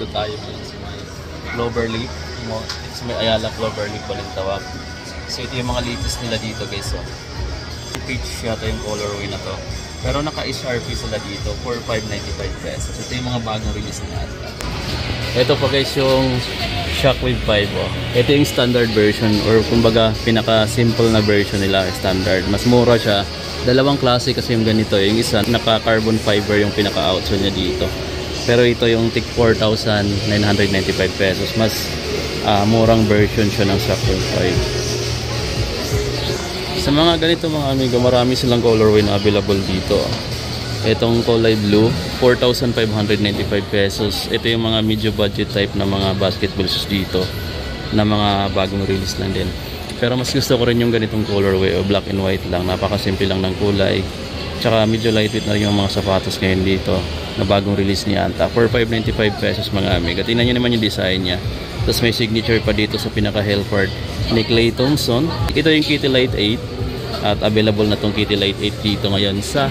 dito tayo ngayon sa may Cloverleaf. Sa may Ayala Cloverleaf Balintawak. So ito yung mga latest nila dito guys. So, peach yata yung colorway na to. Pero naka-SRP sila dito for 595 pesos. Ito yung mga bagong release na ata. Ito po guys yung Shockwave 5. Oh. Ito yung standard version or kumbaga pinaka-simple na version nila, standard. Mas mura siya. Dalawang klase kasi yung ganito. Yung isa naka-carbon fiber yung pinaka-outsole niya dito. Pero ito yung TIC 4,995 pesos. Mas murang version siya ng Shockwave 5. Sa mga ganito mga amigo, marami silang colorway na available dito. Itong kulay blue, 4,595 pesos. Ito yung mga medyo budget type na mga basketball shoes dito na mga bagong release lang din. Pero mas gusto ko rin yung ganitong colorway o black and white lang. Napakasimple lang ng kulay. Tsaka medyo lightweight na rin yung mga sapatos ngayon dito na bagong release ni Anta. For 595 pesos mga amigo. Tingnan nyo naman yung design niya. Tapos may signature pa dito sa pinaka-heel part ni Klay Thompson. Ito yung Kitty Light 8. At available na tong Kitty Light 8 dito ngayon sa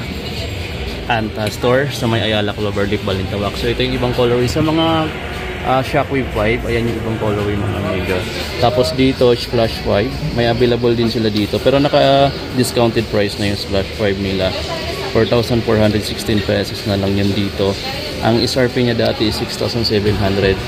Anta Store sa may Ayala Cloverleaf Balintawak. So ito yung ibang colorway sa mga Shockwave 5. Ayan yung ibang colorway mga amigo. Tapos dito Splash 5. May available din sila dito. Pero naka-discounted price na yung Splash 5 nila. 4,416 pesos na lang yun dito. Ang SRP niya dati is 6,795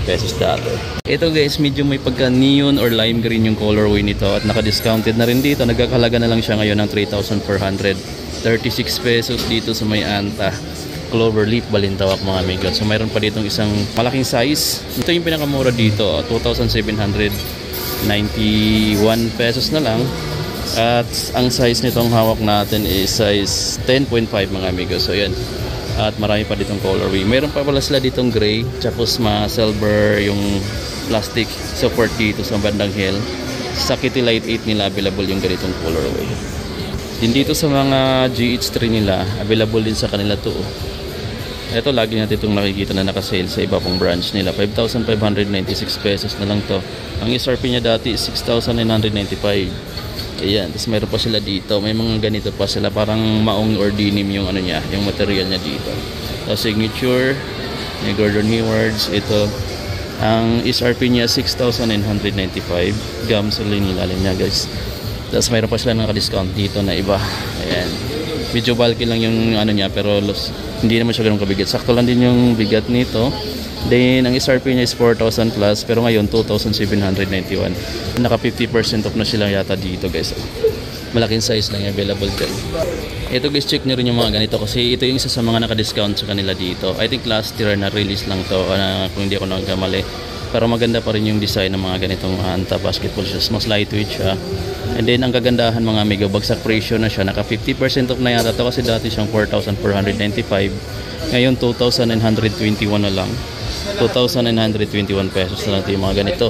pesos dati. Ito guys, medyo may pagka neon or lime green yung colorway nito at naka-discounted na rin dito. Nagkakalaga na lang siya ngayon ng 3,436 pesos dito sa may Anta Cloverleaf Balintawak mga amigo. So mayroon pa ditong isang malaking size. Ito yung pinakamura dito, 2,791 pesos na lang. At ang size nitong hawak natin is size 10.5 mga amigo. So yan. At marami pa ditong colorway. Meron pa pala sila ditong gray, tapos silver yung plastic support dito sa bandang heel. Sa Kitty Light 8 nila available yung ganitong colorway. Din dito sa mga GH3 nila, available din sa kanila to. Ito lagi natin itong nakikita na naka-sale sa iba pong branch nila. 5,596 pesos na lang to. Ang SRP niya dati is 6,995. Ayan, tapos mayroon pa sila dito. May mga ganito pa sila, parang maong or denim yung ano niya, yung material niya dito. Tapos signature, may Gordon Haywards. Ito, ang SRP niya 6,995. Gamsoline ilalim niya guys. Tapos mayroon pa sila naka-discount dito na iba. Ayan, medyo bulky lang yung ano niya, pero hindi naman siya ganun kabigat. Sakto lang din yung bigat nito. Then, ang SRP niya is 4,000 plus, pero ngayon 2,791. Naka 50% off na sila yata dito guys. Malaking size lang yung available dyan. Ito guys, check nyo rin yung mga ganito kasi ito yung isa sa mga naka-discount sa kanila dito. I think last year na release lang to, kung hindi ako nagkamali. Pero maganda pa rin yung design ng mga ganitong Anta basketball shoes. Mas lightweight siya. And then, ang kagandahan mga amigo, bagsak presyo na siya. Naka 50% off na yata to kasi dati siyang 4,495. Ngayon, 2,921 na lang. 2,921 pesos na lang ito yung mga ganito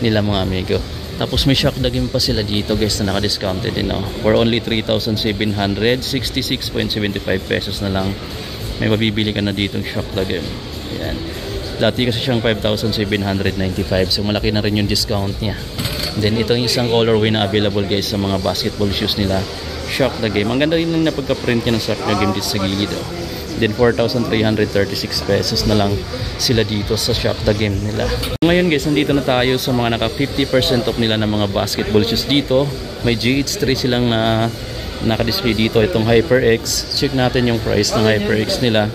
nila mga amigo. Tapos may shock dagim pa sila dito guys na naka-discounted din. For only 3,766.75 pesos na lang. May mabibili ka na dito ng shock dagim. Ayan. Dati kasi siyang 5,795. So malaki na rin yung discount niya. Then ito yung isang colorway na available guys sa mga basketball shoes nila. Shock dagim. Ang ganda rin yung napagka-print niya ng shock dagim dito sa gilid. Then 4,336 pesos na lang sila dito sa Shop the Game nila. Ngayon guys, nandito na tayo sa mga naka 50% off nila ng mga basketball shoes dito. May GH3 silang naka-display dito. Itong HyperX. Check natin yung price ng HyperX nila.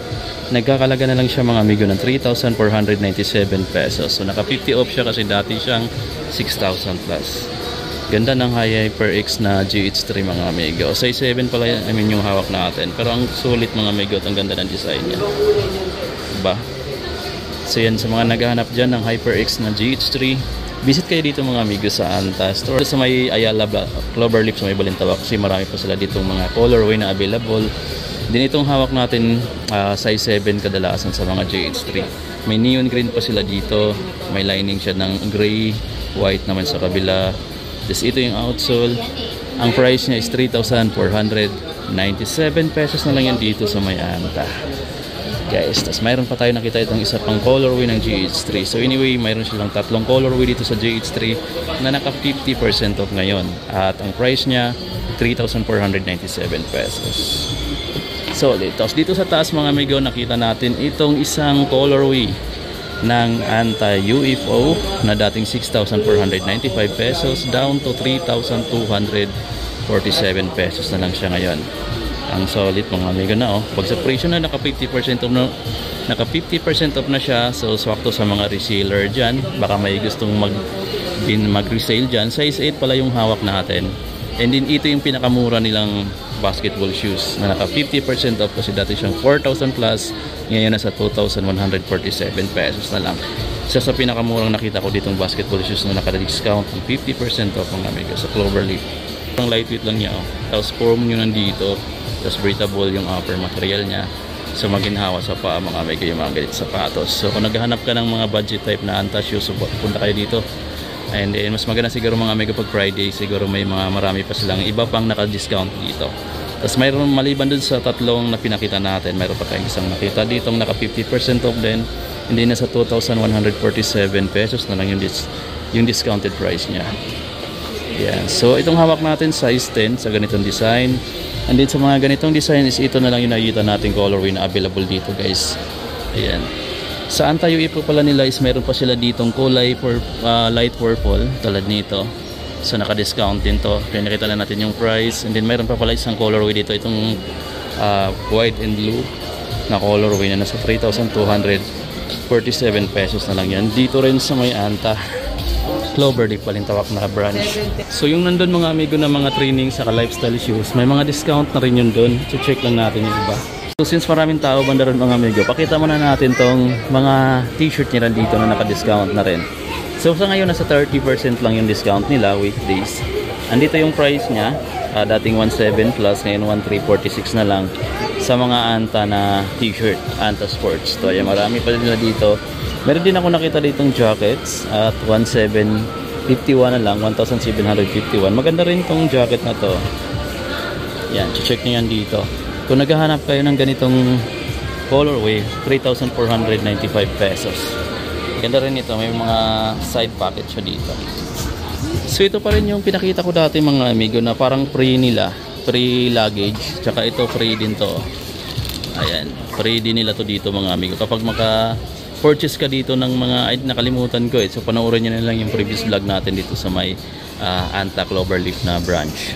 Nagkakalaga na lang siya mga amigo ng 3,497 pesos. So naka 50 off siya kasi dati siyang 6,000 plus. Ganda ng HyperX na GH3 mga amigo. Size 7 pala yung hawak natin. Pero ang sulit mga amigo at ang ganda ng design niya. Diba? So yan, sa mga naghahanap dyan ng HyperX na GH3, visit kayo dito mga amigo sa Anta Store. Sa may Ayala Cloverleaf sa may Balintawak kasi marami pa sila dito mga colorway na available. Din itong hawak natin size 7 kadalasan sa mga GH3. May neon green pa sila dito. May lining siya ng gray, white naman sa kabila. Tapos ito yung outsole. Ang price niya is 3,497 pesos na lang yan dito sa may Anta. Guys, tapos mayroon pa tayo nakita itong isa pang colorway ng GH3. So anyway, mayroon silang tatlong colorway dito sa GH3 na naka 50% off ngayon. At ang price niya, 3,497 pesos. Solid. Tapos dito sa taas mga amigo, nakita natin itong isang colorway ng anti-UFO na dating 6,495 pesos down to 3,247 pesos na lang siya ngayon. Ang solid mga amigo na oh. Pag sa presyo na naka 50% off na siya, so swakto sa mga reseller dyan. Baka may gustong mag-resale dyan. Size 8 pala yung hawak natin. And then ito yung pinakamura nilang basketball shoes na naka 50% off kasi dati siyang 4,000 plus, ngayon nasa 2,147 pesos na lang. Isa sa pinakamurang nakita ko ditong basketball shoes na naka-discount ng 50% off mga amigo sa Cloverleaf. Ang lightweight lang niya oh. Tapos form nyo nandito, tapos breathable yung upper material niya, so maginhawa sa paa mga amigo yung mga ganit sapatos. So kung naghahanap ka ng mga budget type na anta shoes, so punta kayo dito. And then mas maganda siguro mga amigo pag Friday, siguro may mga marami pa silang iba pang naka-discount dito. Tapos mayroon maliban dun sa tatlong na pinakita natin, mayroon pa tayong isang nakita dito naka 50% off din. Hindi na sa 2,147 pesos na lang yung discounted price niya. Yan. So itong hawak natin size 10 sa ganitong design. And then sa mga ganitong design is ito na lang yung nakikita natin colorway na available dito guys. Ayan. Sa anti-UFO pala nila is meron pa sila ditong kulay light purple tulad nito. So naka-discount din to. Kaya nakita lang natin yung price. And then meron pa pala isang colorway dito, itong white and blue na colorway na nasa 3,247 pesos na lang yan. Dito rin sa may anta Cloverleaf Balintawak na branch. So yung nandun mga amigo na mga training sa lifestyle shoes, may mga discount na rin yun dun. So check lang natin yung iba. So since maraming tao banda ron mga amigo, pakita muna natin tong mga t-shirt nila dito na naka-discount na rin. So sa ngayon nasa 30% lang yung discount nila weekdays. Andito yung price niya, dating 1,700 plus, ngayon 1,346 na lang sa mga anta na t-shirt, anta sports. So ayan, marami pa din nila dito. Meron din ako nakita ditong jackets at 1,751 na lang, 1,751. Maganda rin tong jacket na to. Yan, check nyo yan dito. Kung naghahanap kayo ng ganitong colorway, 3,495 pesos. Ganda rin ito, may mga side pocket siya dito. So ito pa rin yung pinakita ko dati mga amigo na parang free nila, free luggage, tsaka ito free din to. Ayan, free din nila to dito mga amigo. Kapag maka-purchase ka dito ng mga, ay nakalimutan ko so panoorin nyo na lang yung previous vlog natin dito sa may Anta Cloverleaf na branch.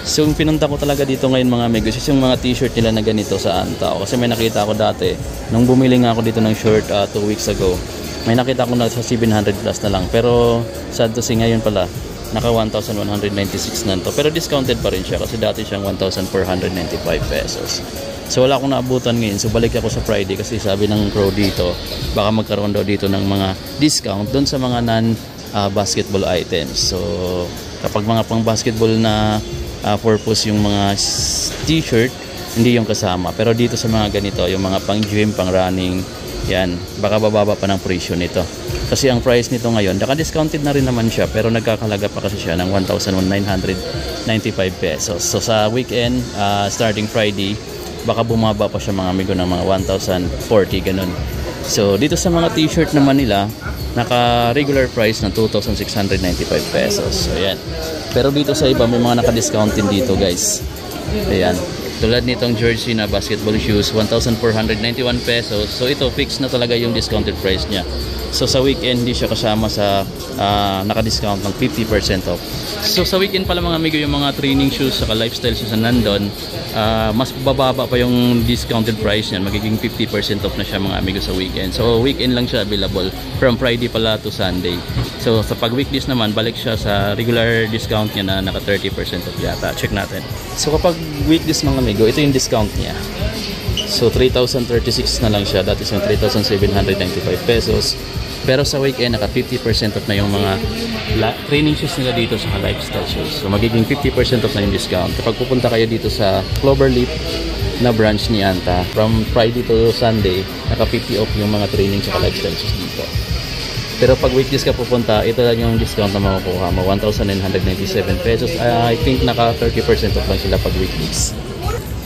So yung pinunta ko talaga dito ngayon mga amigo is yung mga t-shirt nila na ganito sa Anta. Kasi may nakita ako dati, nung bumili nga ako dito ng shirt 2 weeks ago, may nakita ko na sa 700 plus na lang. Pero sad to say ngayon pala, naka 1,196 na to. Pero discounted pa rin siya kasi dati siyang 1,495 pesos. So wala akong naabutan ngayon. So balik ako sa Friday kasi sabi ng pro dito, baka magkaroon daw dito ng mga discount doon sa mga non-basketball items. So kapag mga pang basketball na purpose yung mga t-shirt, hindi yung kasama. Pero dito sa mga ganito, yung mga pang gym, pang running, yan, baka bababa pa ng presyo nito. Kasi ang price nito ngayon, naka-discounted na rin naman siya, pero nagkakalaga pa kasi siya ng 1,995 pesos. So sa weekend, starting Friday, baka bumaba pa siya mga amigo ng mga 1,040 ganun. So dito sa mga t-shirt naman nila, naka regular price ng 2,695 pesos. So yan. Pero dito sa iba may mga naka-discount din dito guys. Ayan. Tulad nitong jersey na basketball shoes, 1,491 pesos. So ito fixed na talaga yung discounted price niya. So sa weekend hindi siya kasama sa naka-discount ng 50% off. So sa weekend pala mga amigo yung mga training shoes saka lifestyle shoes na nandun, mas bababa pa yung discounted price niyan. Magiging 50% off na siya mga amigo sa weekend. So weekend lang siya available from Friday pala to Sunday. So sa pag weekdays naman balik siya sa regular discount niya na naka 30% off yata. Check natin. So kapag weekdays mga amigo, ito yung discount niya. So 3,036 na lang siya, dati yung 3,795 pesos. Pero sa weekend naka 50% off na yung mga training shoes nila dito sa lifestyle shoes. So magiging 50% off na yung discount. Kapag pupunta kayo dito sa Cloverleaf na branch ni Anta, from Friday to Sunday, naka 50 off yung mga training sa lifestyle shoes dito. Pero pag weekdays ka pupunta, ito lang yung discount na makukuha mo, 1,997 pesos. I think naka 30% off lang sila pag weekdays.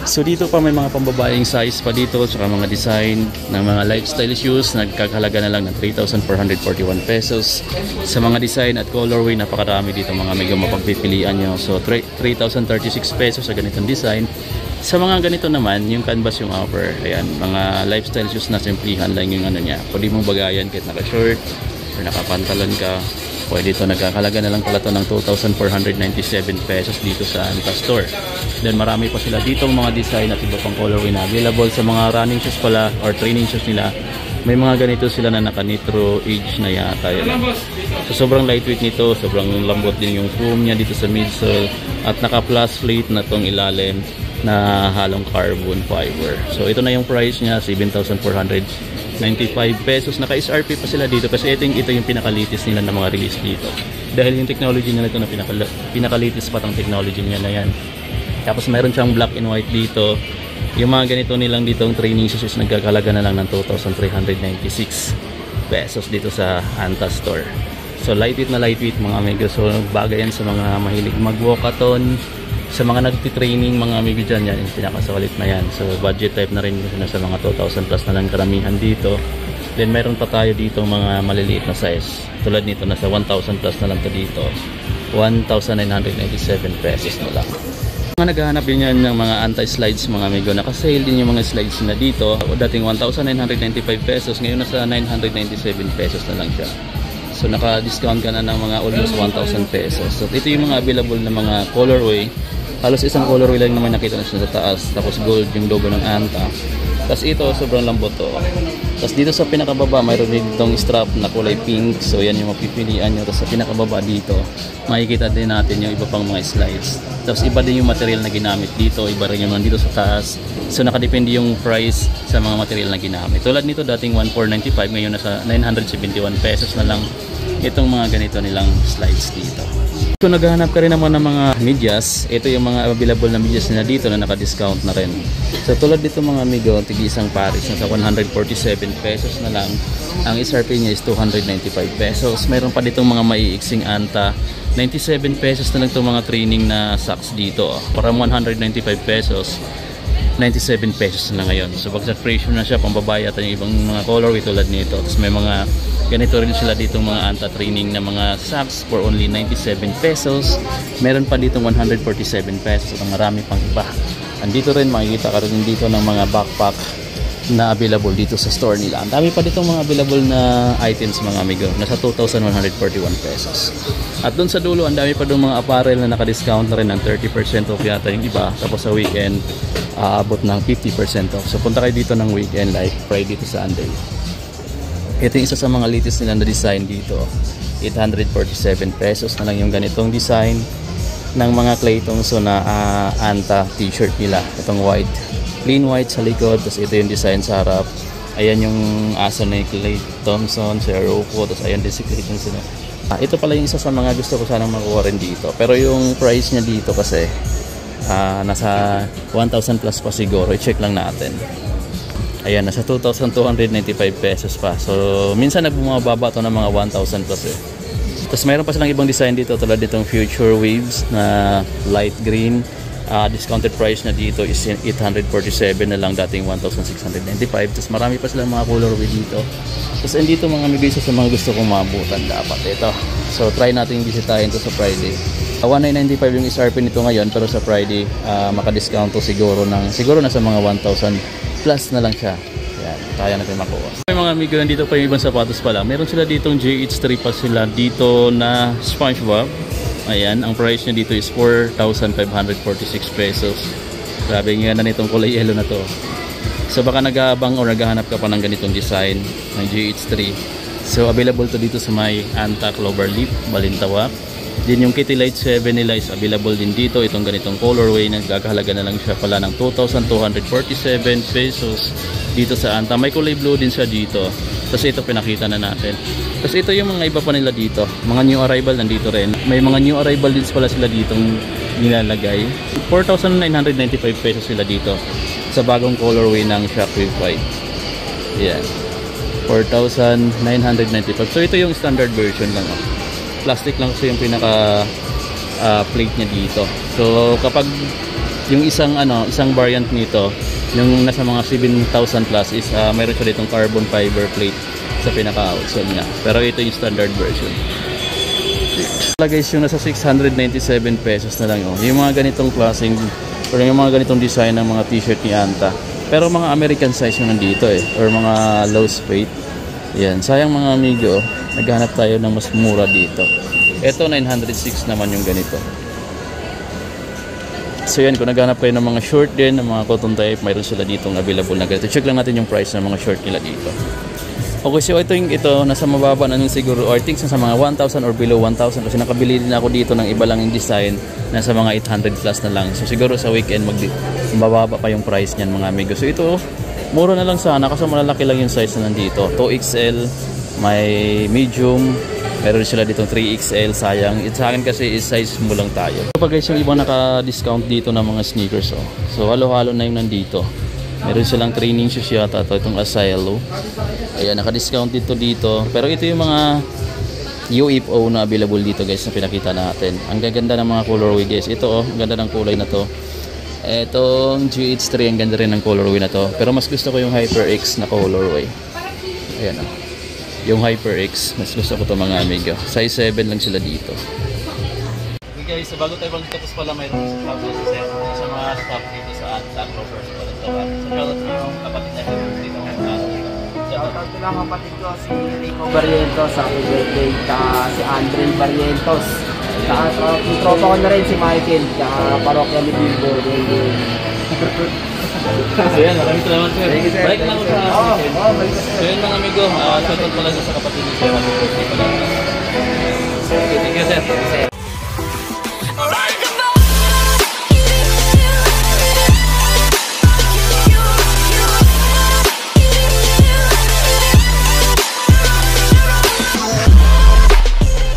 So dito pa may mga pambabaeng size pa dito, saka mga design ng mga lifestyle shoes, nagkakahalaga na lang ng 3,441 pesos. Sa mga design at colorway, napakarami dito mga amigo mapagpipilian nyo. So 3,036 pesos sa ganitong design. Sa mga ganito naman, yung canvas yung offer. Ayan, mga lifestyle shoes na simplihan lang yung ano niya. Pwede mong bagayan kahit naka-short or nakapantalon ka. Pwede ito, nagkakalaga na lang pala ito ng 2,497 pesos dito sa Anta Store. Then marami pa sila dito mga design at iba pang colorway na available. Sa mga running shoes pala or training shoes nila, may mga ganito sila na naka-nitro edge na yata yun. So sobrang lightweight nito, sobrang lambot din yung foam niya dito sa midsole at naka-plus plate na tong ilalim na halong carbon fiber. So ito na yung price niya, 7,495 pesos. Naka-SRP pa sila dito kasi ito yung pinakalitis nila na mga release dito. Dahil yung technology nila ito na pinakalitis pa tang technology nila na yan. Tapos meron siyang black and white dito. Yung mga ganito nilang dito ang training shoes nagkakalaga na lang ng 2,396 pesos dito sa Anta Store. So lightweight na lightweight mga amigo. So bagay yan sa mga mahilig mag-walkathon, sa mga nagtitraining mga amigo dyan, yan yung pinakasalit na yan. So budget type na rin na sa mga 2,000 plus na lang karamihan dito. Then meron pa tayo dito mga maliliit na size. Tulad nito nasa 1,000 plus na lang to dito. 1,997 pesos na lang. Mga naghahanap din yan ng mga anti-slides mga amigo. Naka-sale din yung mga slides na dito. Dating 1,995 pesos, ngayon nasa 997 pesos na lang siya. So naka-discount ka na ng mga almost 1,000 pesos. So ito yung mga available na mga colorway. Halos isang colorway lang naman nakita na siya sa taas. Tapos gold yung logo ng Anta. Tapos ito sobrang lambot to. Tapos dito sa pinakababa mayroon din itong strap na kulay pink. So yan yung mapipilian nyo. Tapos sa pinakababa dito makikita din natin yung iba pang mga slides. Tapos iba din yung material na ginamit dito. Iba rin yung nandito sa taas. So nakadepende yung price sa mga material na ginamit. Tulad nito dating 1,495, ngayon nasa 971 pesos na lang itong mga ganito nilang slides dito. Kung naghahanap ka rin naman ng mga medyas, ito yung mga available na medyas nila dito na naka-discount na rin. So tulad dito mga amigo, tig-isang pares nasa 147 pesos na lang. Ang SRP niya is 295 pesos. Mayroon pa ditong mga maiiksing Anta. 97 pesos na lang itong mga training na socks dito. Para 195 pesos. 97 pesos na ngayon. So bagsak presyo na siya, pambabae at yung ibang mga colorway tulad nito. Tapos may mga ganito rin sila dito mga Anta training na mga socks for only 97 pesos. Meron pa dito 147 pesos at marami pang iba. Andito rin makikita ka rin dito ng mga backpack na available dito sa store nila. Ang dami pa dito mga available na items mga amigo. Nasa 2,141 pesos. At doon sa dulo, ang dami pa doon mga apparel na naka-discount na rin ng 30% off yata yung iba. Tapos sa weekend, aabot ng 50% off. So punta kayo dito ng weekend like Friday to Sunday. Ito yung isa sa mga latest nila na design dito. 847 pesos na lang yung ganitong design ng mga Clayton so na Anta t-shirt nila. Itong white. Plain white sa likod. Tapos ito yung design sa harap. Ayan yung aso ni Clay Thompson, si Aroko. Tapos ayan din si Clayton sila. Ito pala yung isa sa mga gusto ko sanang makuha rin dito. Pero yung price niya dito kasi nasa 1,000 plus pa siguro. I-check lang natin. Ayan, nasa 2,295 pesos pa. So, minsan nagbumababa ito ng mga 1,000 plus eh. Tapos mayroon pa silang ibang design dito tulad ditong Future Waves na light green. Discounted price na dito is 847 na lang, dating 1,695. Tapos marami pa silang mga colorway dito. Tapos andito mga amigo sa mga gusto kong mabutan dapat ito. So, try natin bisitahin ito sa Friday. 1,995 yung SRP nito ngayon, pero sa Friday maka-discount to siguro nasa mga 1,000 plus na lang siya. Yan, kaya natin makuha. May mga amigo dito pa yung ibang sapatos pala. Meron sila ditong JH3 pa sila dito na SpongeBob. Ayan, ang price niya dito is 4,546 pesos. Grabe nga na nitong kulay yellow na to. So baka nag-aabang o naghahanap ka pa ng ganitong design ng JH3. So available to dito sa may Anta Cloverleaf, Balintawak. Din yung Kitty Light 7 nila is available din dito. Itong ganitong colorway, nagkakahalaga na lang siya pala ng 2,247 pesos dito sa Anta. May kulay blue din siya dito. Tapos ito pinakita na natin. Tapos ito yung mga iba pa nila dito. Mga new arrival nandito rin. May mga new arrival din pala sila ditong nilalagay. 4,995 pesos sila dito sa bagong colorway ng Shockwave White. Yan. 4,995. So ito yung standard version lang. Plastic lang kasi yung pinaka plate niya dito. So kapag yung isang variant nito, yung nasa mga 7,000 plus is mayroon siya ditong carbon fiber plate sa pinaka outsole niya. Pero ito yung standard version. Guys, yung nasa 697 pesos na lang yung mga ganitong klaseng Pero yung mga ganitong design ng mga t-shirt ni Anta. Pero mga American size yung nandito eh. Or mga low spade. Yan. Sayang mga amigo. Naghanap tayo ng mas mura dito. Ito 906 naman yung ganito. So yan. Kung naghanap kayo ng mga short din, ng mga cotton type, mayroon sila ditong available na ganito. Check lang natin yung price ng mga short nila dito. Okay, so ito nasa mababa na nung siguro, or I think sa mga 1,000 or below 1,000 kasi nakabili din ako dito ng iba lang yung design, nasa mga 800 plus na lang. So siguro sa weekend mababa pa yung price niyan mga amigo. So ito, mura na lang sana kasi malalaki lang yung size na nandito. 2XL, may medium, meron sila ditong 3XL, sayang. Sa akin kasi is size mo lang tayo. So guys, yung ibang naka-discount dito ng mga sneakers. Oh. So halo-halo na yung nandito. Meron silang training shoes yata ito, itong Asilo. Ayan, naka-discount dito. Pero ito yung mga UFO na available dito guys na pinakita natin. Ang gaganda ng mga colorway guys. Ito oh, ang ganda ng kulay na to. Etong GH3, ang ganda rin ng colorway na to. Pero mas gusto ko yung HyperX na colorway. Ayan oh. Yung HyperX, mas gusto ko to mga amigo. Size 7 lang sila dito. Okay guys, so bago tayo tapos pala mayroon sa club sa mga staff dito sa Anta Rovers pala. So shoutout sa yung kapatid na dito ng Anta. Shoutout ko lang kapatid ko si Rico Barrientos, happy birthday, si Andrel Barrientos. Yung tropa ko na rin si Michael, parokya ni Bilbo. So yan, maraming salamat sir. Balik na ako sa akin. Balik na So yun mga amigo, shoutout pala sa kapatid ni Sir.